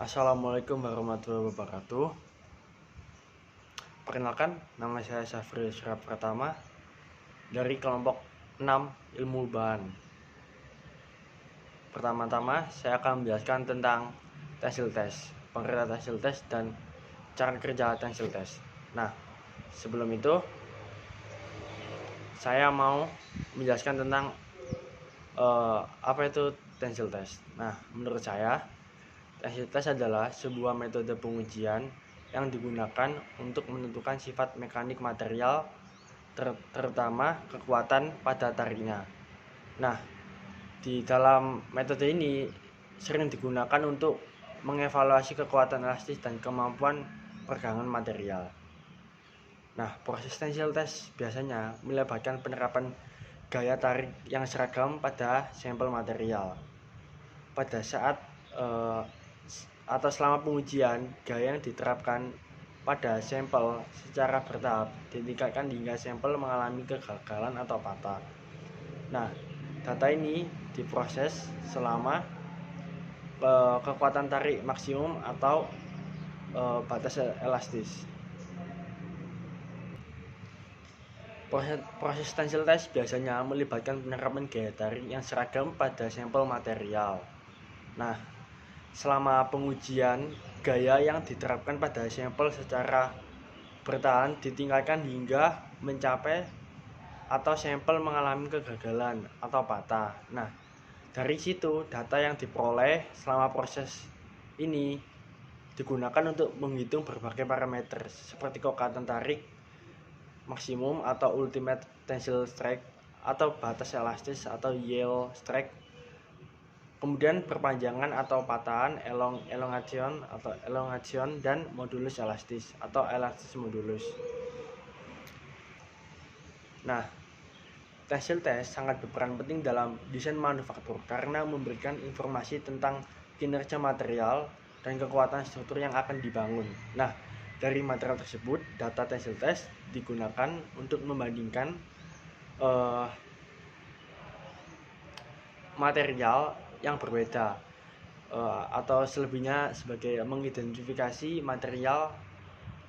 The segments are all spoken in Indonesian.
Assalamualaikum warahmatullahi wabarakatuh. Perkenalkan, nama saya Syafril Syirah Pratama dari kelompok 6 ilmu bahan. Pertama-tama saya akan menjelaskan tentang tensil test, pengertian tensil test dan cara kerja tensil test. Nah, sebelum itu saya mau menjelaskan tentang apa itu tensil test. Nah, menurut saya tensil test adalah sebuah metode pengujian yang digunakan untuk menentukan sifat mekanik material, terutama kekuatan pada tariknya. Nah, di dalam metode ini sering digunakan untuk mengevaluasi kekuatan elastis dan kemampuan pergangan material. Nah, proses tensil test biasanya melibatkan penerapan gaya tarik yang seragam pada sampel material. Pada saat atau selama pengujian, gaya yang diterapkan pada sampel secara bertahap ditingkatkan hingga sampel mengalami kegagalan atau patah. Nah, data ini diproses selama kekuatan tarik maksimum atau batas elastis. Proses tensil test biasanya melibatkan penerapan gaya tarik yang seragam pada sampel material. Nah, selama pengujian, gaya yang diterapkan pada sampel secara bertahan ditingkatkan hingga mencapai atau sampel mengalami kegagalan atau patah. Nah, dari situ data yang diperoleh selama proses ini digunakan untuk menghitung berbagai parameter seperti kekuatan tarik maksimum atau ultimate tensile strength atau batas elastis atau yield strength, kemudian perpanjangan atau patahan, elongation dan modulus elastis atau elastis modulus. Nah, tensil test sangat berperan penting dalam desain manufaktur karena memberikan informasi tentang kinerja material dan kekuatan struktur yang akan dibangun. Nah, dari material tersebut, data tensil test digunakan untuk membandingkan material yang berbeda atau selebihnya sebagai mengidentifikasi material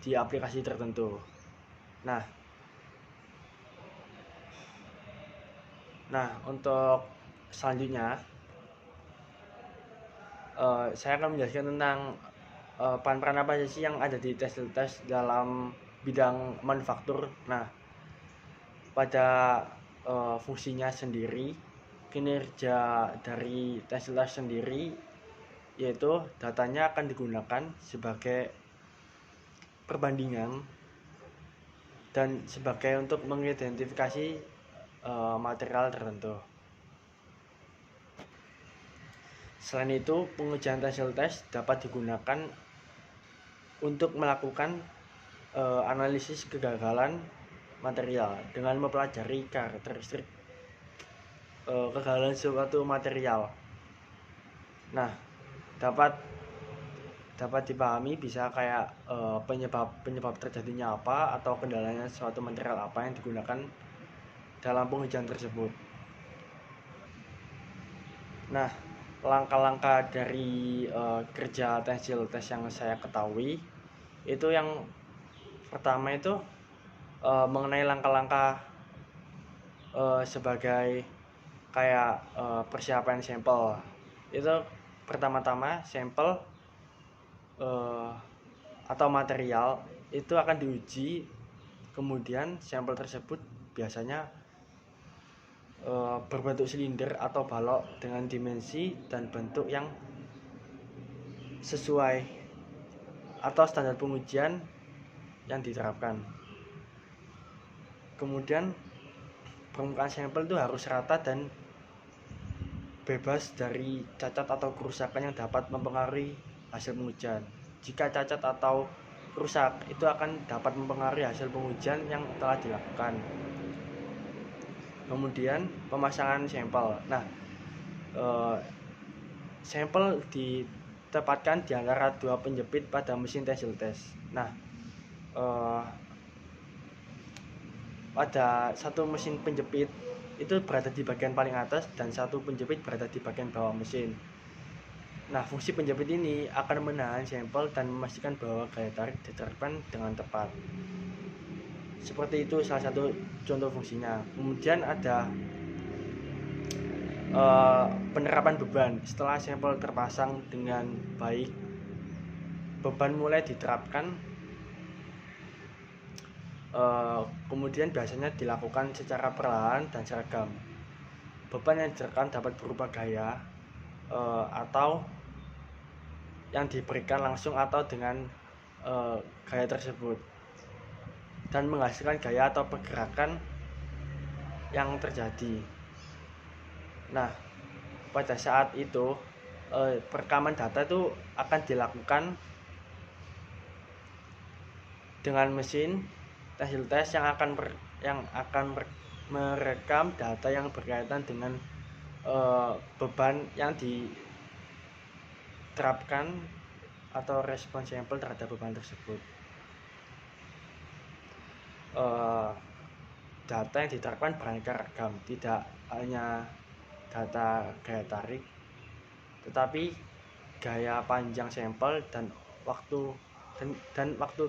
di aplikasi tertentu. Nah, untuk selanjutnya saya akan menjelaskan tentang peran-peran apa saja sih yang ada di tensil test dalam bidang manufaktur. Nah, pada fungsinya sendiri, kinerja dari tensil test sendiri yaitu datanya akan digunakan sebagai perbandingan dan sebagai untuk mengidentifikasi material tertentu. Selain itu, pengujian tensil test dapat digunakan untuk melakukan analisis kegagalan material dengan mempelajari karakteristik kegagalan suatu material. Nah, dapat dipahami bisa kayak penyebab terjadinya apa atau kendalanya suatu material apa yang digunakan dalam pengujian tersebut. Nah, langkah-langkah dari kerja tensil test yang saya ketahui itu yang pertama itu mengenai langkah-langkah sebagai kayak persiapan sampel. Itu pertama-tama sampel atau material itu akan diuji, kemudian sampel tersebut biasanya berbentuk silinder atau balok dengan dimensi dan bentuk yang sesuai atau standar pengujian yang diterapkan. Kemudian permukaan sampel itu harus rata dan bebas dari cacat atau kerusakan yang dapat mempengaruhi hasil pengujian. Jika cacat atau rusak itu akan dapat mempengaruhi hasil pengujian yang telah dilakukan. Kemudian pemasangan sampel. Nah, sampel ditempatkan di antara dua penjepit pada mesin tensil test. Nah, pada satu mesin penjepit itu berada di bagian paling atas dan satu penjepit berada di bagian bawah mesin. Nah, fungsi penjepit ini akan menahan sampel dan memastikan bahwa gaya tarik diterapkan dengan tepat. Seperti itu salah satu contoh fungsinya. Kemudian ada penerapan beban. Setelah sampel terpasang dengan baik, beban mulai diterapkan. Kemudian biasanya dilakukan secara perlahan dan seragam. Beban yang diterapkan dapat berupa gaya atau yang diberikan langsung atau dengan gaya tersebut, dan menghasilkan gaya atau pergerakan yang terjadi. Nah, pada saat itu perekaman data itu akan dilakukan dengan mesin tensile test yang akan merekam data yang berkaitan dengan beban yang diterapkan atau respon sampel terhadap beban tersebut. Data yang diterapkan beraneka ragam, tidak hanya data gaya tarik, tetapi gaya panjang sampel dan waktu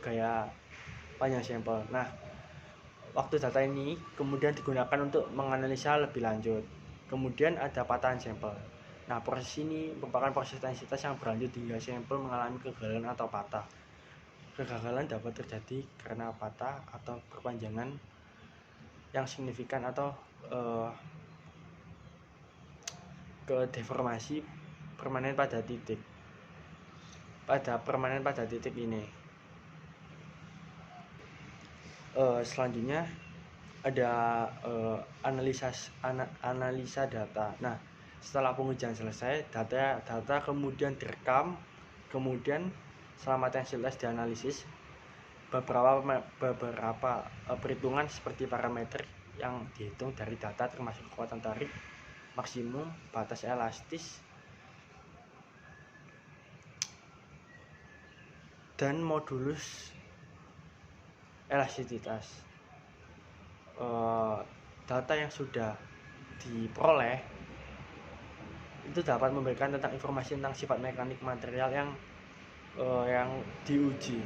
gaya panjang sampel. Nah, waktu data ini kemudian digunakan untuk menganalisa lebih lanjut. Kemudian ada patahan sampel. Nah, proses ini merupakan proses intensitas yang berlanjut hingga sampel mengalami kegagalan atau patah. Kegagalan dapat terjadi karena patah atau perpanjangan yang signifikan atau ke deformasi permanen pada titik. Pada titik ini. Selanjutnya ada analisa data. Nah, setelah pengujian selesai, data kemudian direkam, kemudian selama tensile test dianalisis. Beberapa perhitungan seperti parameter yang dihitung dari data termasuk kekuatan tarik maksimum, batas elastis, dan modulus elastisitas. Data yang sudah diperoleh itu dapat memberikan tentang informasi tentang sifat mekanik material yang diuji.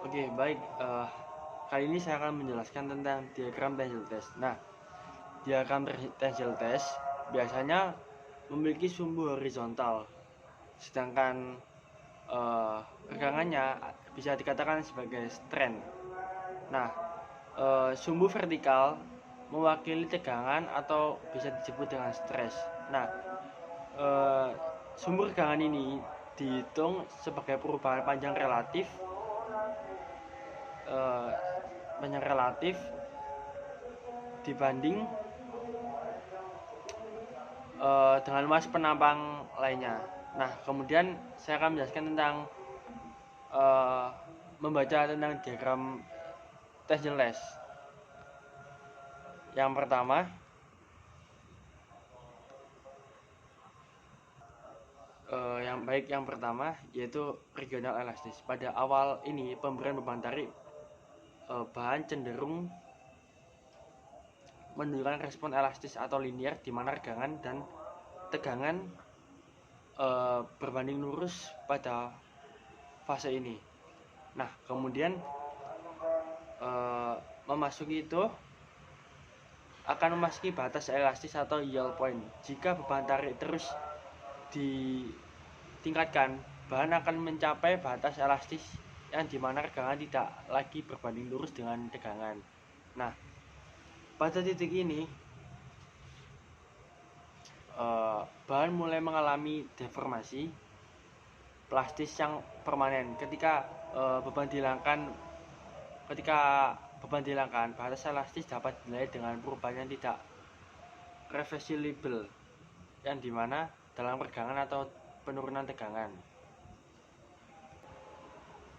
Oke, baik. Kali ini saya akan menjelaskan tentang diagram tensile test. Nah, diagram tensile test biasanya memiliki sumbu horizontal, sedangkan regangannya bisa dikatakan sebagai strand. Nah, sumbu vertikal mewakili tegangan atau bisa disebut dengan stress. Nah, sumbu regangan ini dihitung sebagai perubahan panjang relatif dibanding dengan luas penampang lainnya. Nah, kemudian saya akan menjelaskan tentang membaca tentang diagram tensile test. Yang pertama yaitu regional elastis. Pada awal ini pemberian beban tarik bahan cenderung menunjukkan respon elastis atau linear, di mana regangan dan tegangan berbanding lurus pada fase ini. Nah, kemudian memasuki itu akan memasuki batas elastis atau yield point. Jika beban tarik terus ditingkatkan, bahan akan mencapai batas elastis yang dimana regangan tidak lagi berbanding lurus dengan tegangan. Nah, pada titik ini bahan mulai mengalami deformasi plastis yang permanen. Ketika beban dihilangkan, batas elastis dapat dinilai dengan perubahan yang tidak reversible, yang dimana dalam regangan atau penurunan tegangan.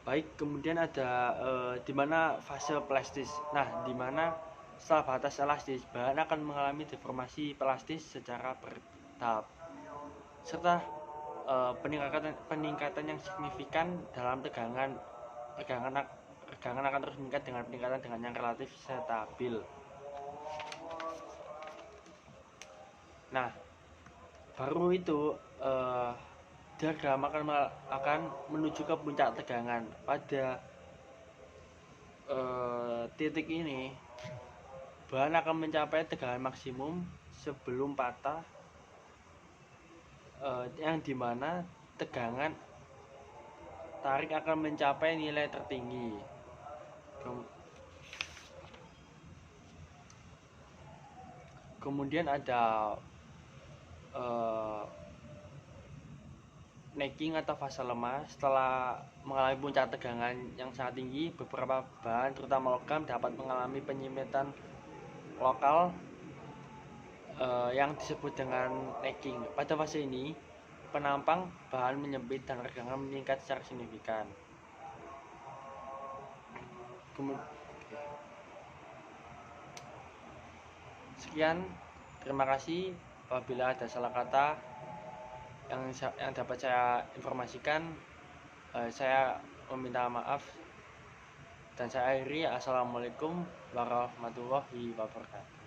Baik, kemudian ada dimana fase plastis. Nah, dimana setelah batas elastis, bahan akan mengalami deformasi plastis secara bertahap, serta peningkatan yang signifikan dalam tegangan. Regangan akan terus meningkat dengan peningkatan dengan yang relatif stabil. Nah, baru itu diagram akan menuju ke puncak tegangan. Pada titik ini bahan akan mencapai tegangan maksimum sebelum patah, yang dimana tegangan tarik akan mencapai nilai tertinggi. Kemudian ada necking atau fase lemah. Setelah mengalami puncak tegangan yang sangat tinggi, beberapa bahan terutama logam dapat mengalami penyempitan lokal yang disebut dengan necking. Pada fase ini, penampang bahan menyempit dan tegangan meningkat secara signifikan. Sekian, terima kasih. Apabila ada salah kata yang dapat saya informasikan, saya meminta maaf dan saya akhiri. Assalamualaikum warahmatullahi wabarakatuh.